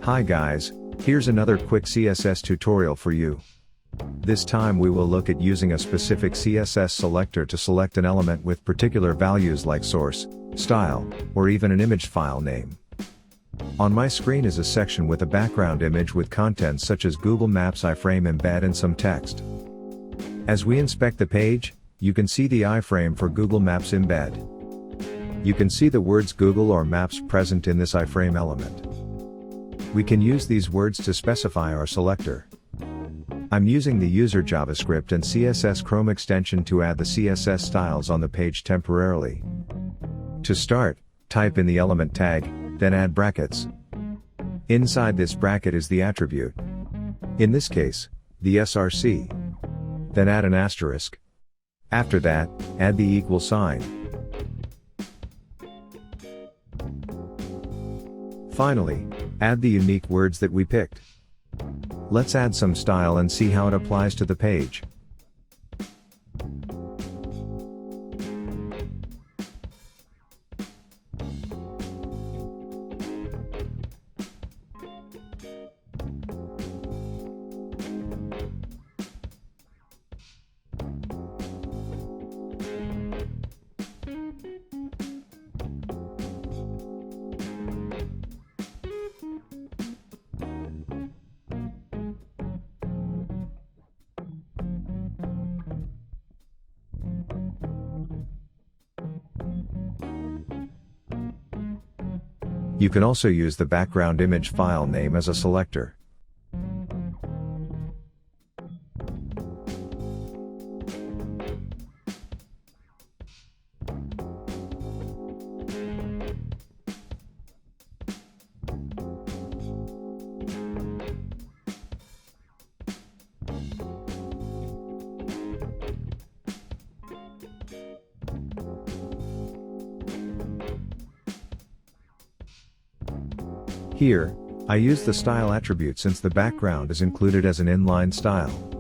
Hi guys, here's another quick CSS tutorial for you. This time we will look at using a specific CSS selector to select an element with particular values like source, style, or even an image file name. On my screen is a section with a background image with contents such as Google Maps iframe embed and some text. As we inspect the page, you can see the iframe for Google Maps embed. You can see the words Google or Maps present in this iframe element. We can use these words to specify our selector. I'm using the user JavaScript and CSS Chrome extension to add the CSS styles on the page temporarily. To start, type in the element tag, then add brackets. Inside this bracket is the attribute. In this case, the src. Then add an asterisk. After that, add the equal sign. Finally, add the unique words that we picked. Let's add some style and see how it applies to the page. You can also use the background image file name as a selector. Here, I use the style attribute since the background is included as an inline style.